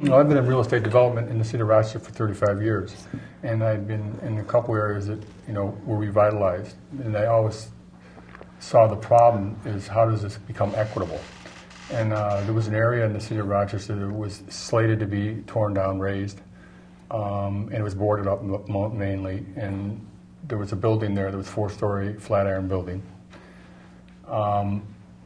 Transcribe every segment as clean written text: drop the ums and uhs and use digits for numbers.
Well, I've been in real estate development in the city of Rochester for 35 years, and I've been in a couple areas that were revitalized, and I always saw the problem is how does this become equitable? And there was an area in the city of Rochester that was slated to be torn down, razed, and it was boarded up mainly, and there was a building there that was a 4-story flatiron building.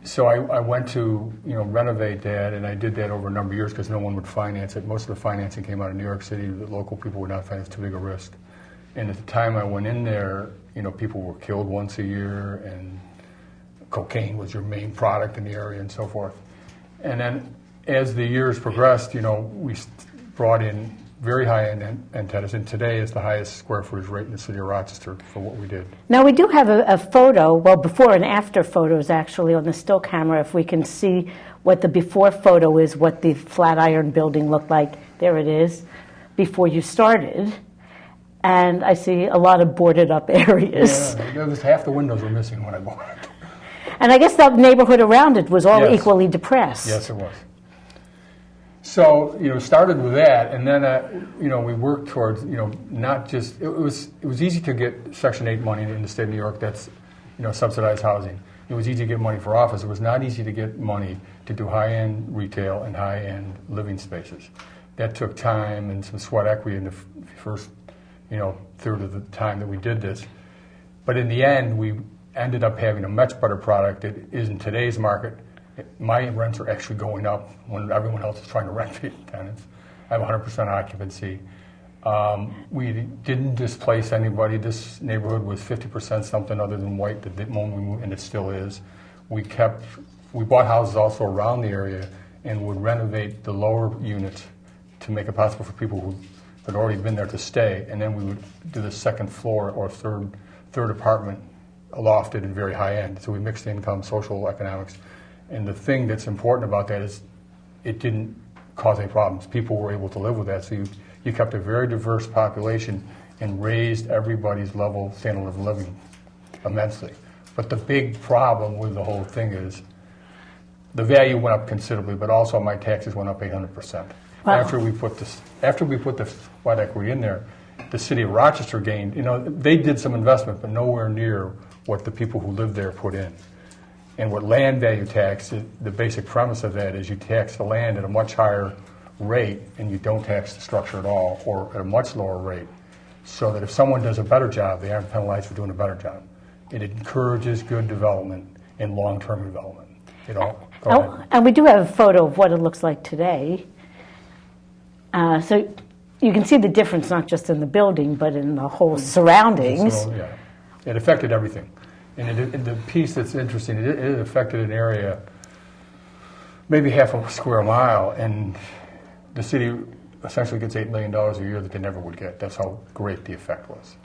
So I went to renovate that, and I did that over a number of years because no one would finance it. Most of the financing came out of New York City. The local people would not finance, too big a risk. And at the time I went in there, people were killed once a year, and cocaine was your main product in the area and so forth. And then as the years progressed, we brought in very high-end antennas, and today is the highest square footage rate in the city of Rochester for what we did. Now we do have a photo, well, before and after photos actually on the still camera, if we can see what the before photo is, what the Flatiron building looked like. There it is, before you started. And I see a lot of boarded up areas. Yeah, half the windows were missing when I bought it. And I guess the neighborhood around it was all Yes. equally depressed. Yes, it was. So, started with that, and then, we worked towards, not just, it was easy to get Section 8 money in the state of New York. That's, subsidized housing. It was easy to get money for office. It was not easy to get money to do high-end retail and high-end living spaces. That took time and some sweat equity in the first, third of the time that we did this. But in the end, we ended up having a much better product that is in today's market. My rents are actually going up when everyone else is trying to rent tenants. I have 100% occupancy. We didn't displace anybody. This neighborhood was 50% something other than white at the moment we moved, and it still is. We bought houses also around the area and would renovate the lower units to make it possible for people who had already been there to stay, and then we would do the second floor or third apartment lofted and very high end. So we mixed income, social economics. And the thing that's important about that is it didn't cause any problems. People were able to live with that. So you kept a very diverse population and raised everybody's standard of living immensely. But the big problem with the whole thing is the value went up considerably, but also my taxes went up 800%. Wow. After we put the sweat equity in there, the city of Rochester gained, they did some investment, but nowhere near what the people who lived there put in. And what land value tax, the basic premise of that is you tax the land at a much higher rate and you don't tax the structure at all, or at a much lower rate, so that if someone does a better job, they aren't penalized for doing a better job. It encourages good development and long-term development. And we do have a photo of what it looks like today. So you can see the difference not just in the building, but in the whole surroundings. So, yeah. It affected everything. And the piece that's interesting, it affected an area, maybe half a square mile, and the city essentially gets $8 million a year that they never would get. That's how great the effect was.